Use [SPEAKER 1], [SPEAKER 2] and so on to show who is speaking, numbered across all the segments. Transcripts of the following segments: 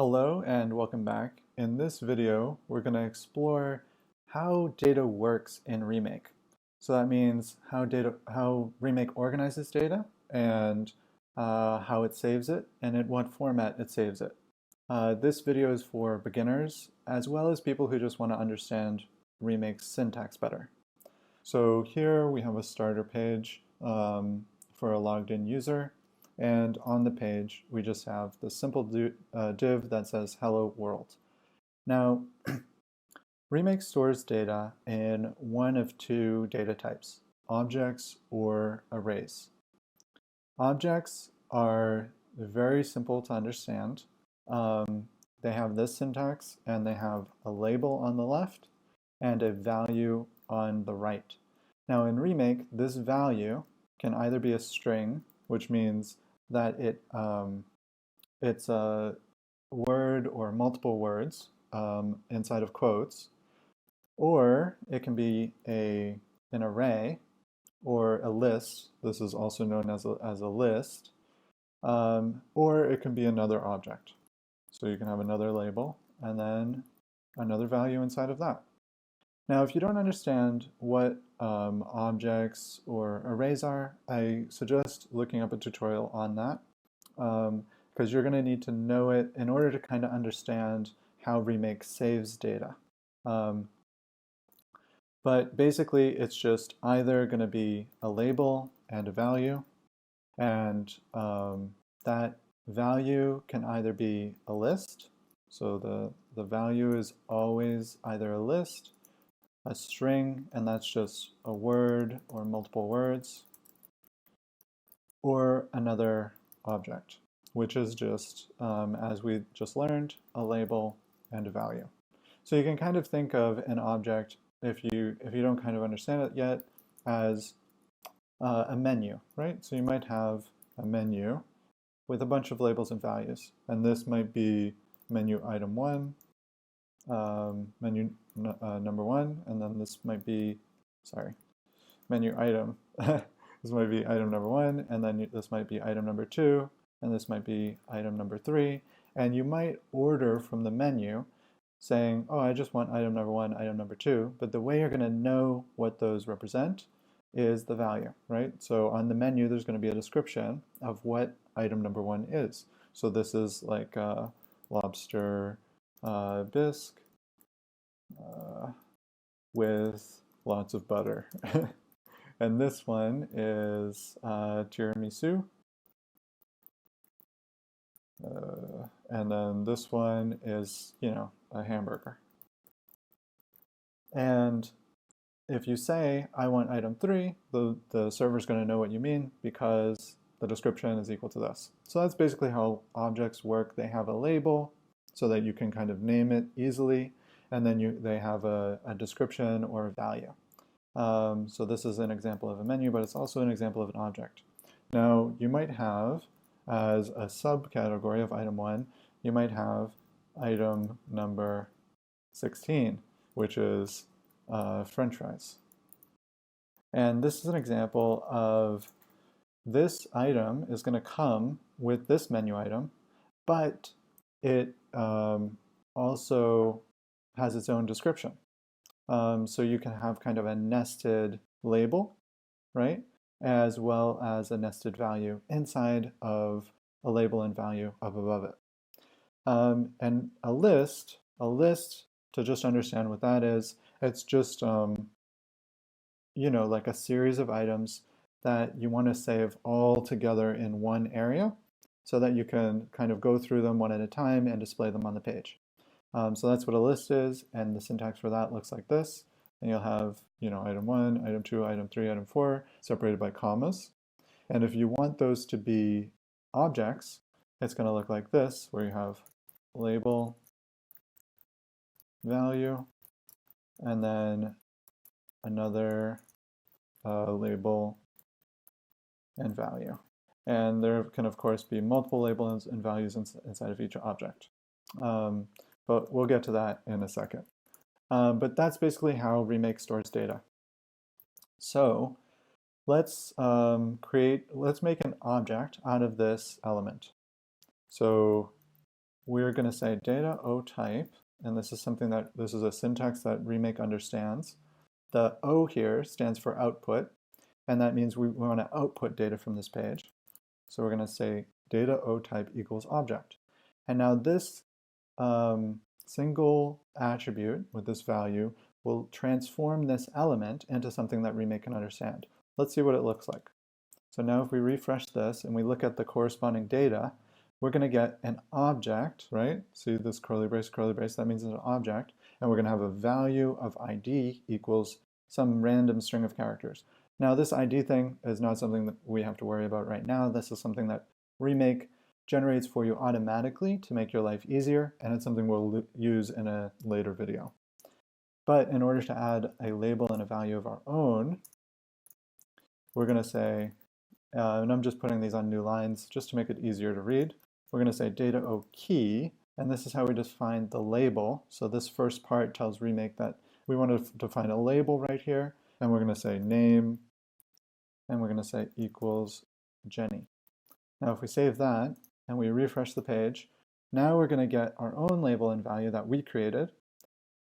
[SPEAKER 1] Hello and welcome back. In this video, we're going to explore how data works in Remake. So that means how Remake organizes data and how it saves it and in what format it saves it. This video is for beginners as well as people who just want to understand Remake's syntax better. So here we have a starter page for a logged in user. And on the page, we just have the simple div that says hello world. Now, Remake stores data in one of two data types, objects or arrays. Objects are very simple to understand. They have this syntax and they have a label on the left and a value on the right. Now in Remake, this value can either be a string, which means that it's a word or multiple words inside of quotes, or it can be an array or a list. This is also known as a list, or it can be another object. So you can have another label and then another value inside of that. Now, if you don't understand what objects or arrays are, I suggest looking up a tutorial on that because you're going to need to know it in order to kind of understand how Remake saves data. But basically, it's just either going to be a label and a value, and that value can either be a list, so the value is always either a list, a string, and that's just a word or multiple words, or another object, which is just, as we just learned, a label and a value. So you can kind of think of an object, if you don't kind of understand it yet, as a menu, right? So you might have a menu with a bunch of labels and values, and this might be menu item 1, menu number 1, and then this might be, menu item. This might be item number 1, and then this might be item number 2, and this might be item number 3. And you might order from the menu saying, oh, I just want item number 1, item number 2. But the way you're going to know what those represent is the value, right? So on the menu, there's going to be a description of what item number 1 is. So this is like lobster bisque with lots of butter. And this one is tiramisu. And then this one is, a hamburger. And if you say, I want item 3, the server's going to know what you mean because the description is equal to this. So that's basically how objects work. They have a label so that you can kind of name it easily, and then they have a description or a value. So this is an example of a menu, but it's also an example of an object. Now, you might have, as a subcategory of item 1, you might have item number 16, which is French fries. And this is an example of this item is going to come with this menu item, but it also has its own description. So you can have kind of a nested label, right? As well as a nested value inside of a label and value up above it. And a list, to just understand what that is, it's just, like a series of items that you want to save all together in one area so that you can kind of go through them one at a time and display them on the page. So that's what a list is, and the syntax for that looks like this. And you'll have, item 1, item 2, item 3, item 4, separated by commas. And if you want those to be objects, it's going to look like this, where you have label, value, and then another label and value. And there can, of course, be multiple labels and values inside of each object. But we'll get to that in a second. But that's basically how Remake stores data. So let's make an object out of this element. So we're going to say data O type, and this is a syntax that Remake understands. The O here stands for output, and that means we want to output data from this page. So we're going to say data O type equals object. And now this single attribute with this value will transform this element into something that Remake can understand. Let's see what it looks like. So now if we refresh this and we look at the corresponding data, we're going to get an object, right? See this curly brace, that means it's an object. And we're going to have a value of ID equals some random string of characters. Now this ID thing is not something that we have to worry about right now. This is something that Remake generates for you automatically to make your life easier, and it's something we'll use in a later video. But in order to add a label and a value of our own, we're going to say, and I'm just putting these on new lines just to make it easier to read. We're going to say data O key, and this is how we define the label. So this first part tells Remake that we want to define a label right here, and we're going to say name, and we're going to say equals Jenny. Now if we save that and we refresh the page, now we're going to get our own label and value that we created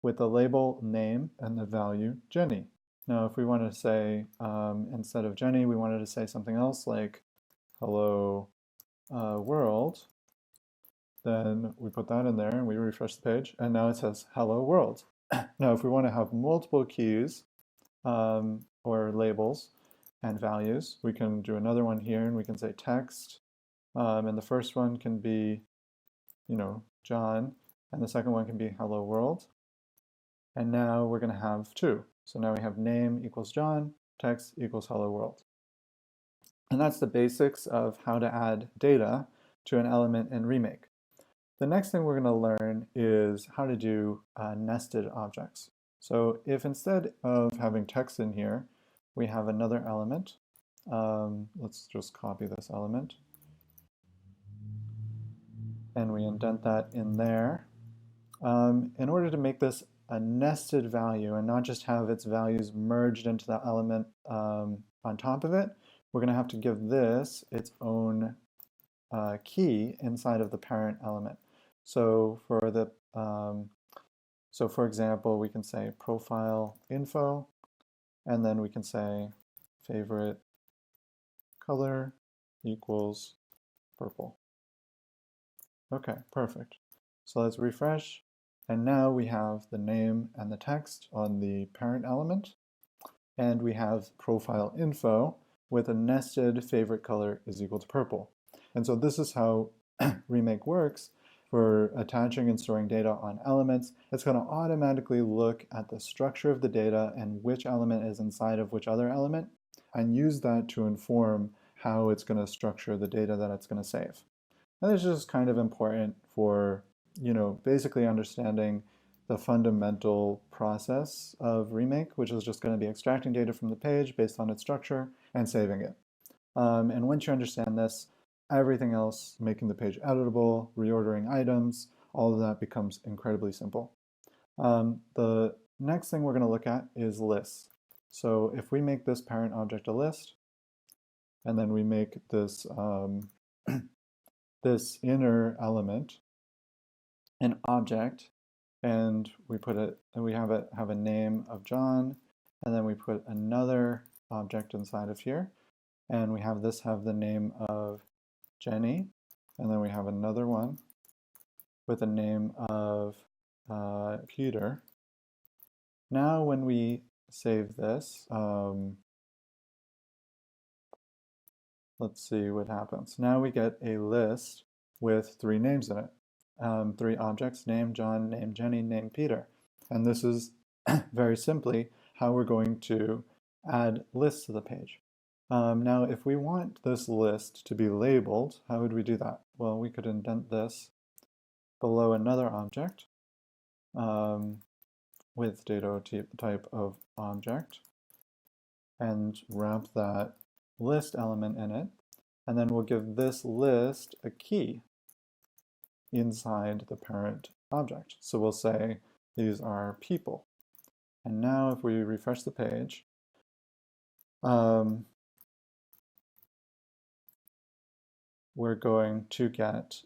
[SPEAKER 1] with the label name and the value Jenny. Now if we want to say, instead of Jenny, we wanted to say something else like hello world, then we put that in there and we refresh the page, and now it says hello world. Now if we want to have multiple keys or labels and values, we can do another one here, and we can say text, and the first one can be, John, and the second one can be hello world. And now we're going to have two. So now we have name equals John, text equals hello world. And that's the basics of how to add data to an element in Remake. The next thing we're going to learn is how to do nested objects. So if instead of having text in here, we have another element, let's just copy this element, and we indent that in there. In order to make this a nested value and not just have its values merged into the element on top of it, we're going to have to give this its own key inside of the parent element. So for the for example, we can say profile info, and then we can say favorite color equals purple. Okay, perfect. So let's refresh, and now we have the name and the text on the parent element, and we have profile info with a nested favorite color is equal to purple. And so this is how Remake works for attaching and storing data on elements. It's going to automatically look at the structure of the data and which element is inside of which other element, and use that to inform how it's going to structure the data that it's going to save. And this is just kind of important for, basically understanding the fundamental process of Remake, which is just going to be extracting data from the page based on its structure and saving it. And once you understand this, everything else, making the page editable, reordering items, all of that becomes incredibly simple. The next thing we're going to look at is lists. So if we make this parent object a list, and then we make this this inner element an object, and we put it, and we have a name of John, and then we put another object inside of here, and we have this have the name of Jenny, and then we have another one with a name of Peter. Now when we save this, let's see what happens. Now we get a list with 3 names in it. 3 objects, name John, name Jenny, name Peter. And this is very simply how we're going to add lists to the page. Now, if we want this list to be labeled, how would we do that? Well, we could indent this below another object with data type of object, and wrap that list element in it, and then we'll give this list a key inside the parent object. So we'll say these are people. And now if we refresh the page, we're going to get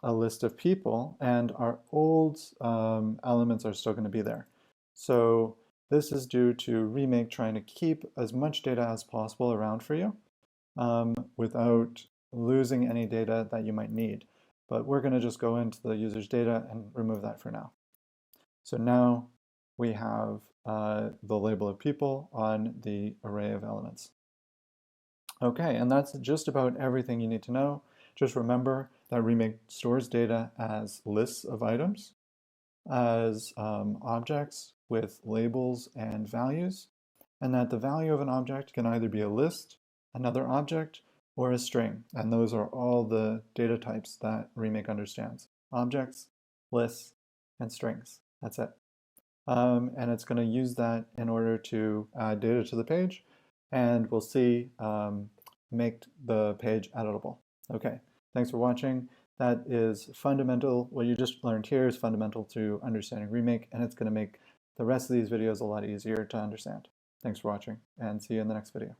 [SPEAKER 1] a list of people, and our old elements are still going to be there. So this is due to Remake trying to keep as much data as possible around for you without losing any data that you might need. But we're going to just go into the user's data and remove that for now. So now we have the label of people on the array of elements. Okay, and that's just about everything you need to know. Just remember that Remake stores data as lists of items, as objects with labels and values, and that the value of an object can either be a list, another object, or a string. And those are all the data types that Remake understands. Objects, lists, and strings. That's it. And it's going to use that in order to add data to the page, and we'll see make the page editable. Okay, thanks for watching. That is fundamental. What you just learned here is fundamental to understanding Remake, and it's going to make the rest of these videos a lot easier to understand. Thanks for watching, and see you in the next video.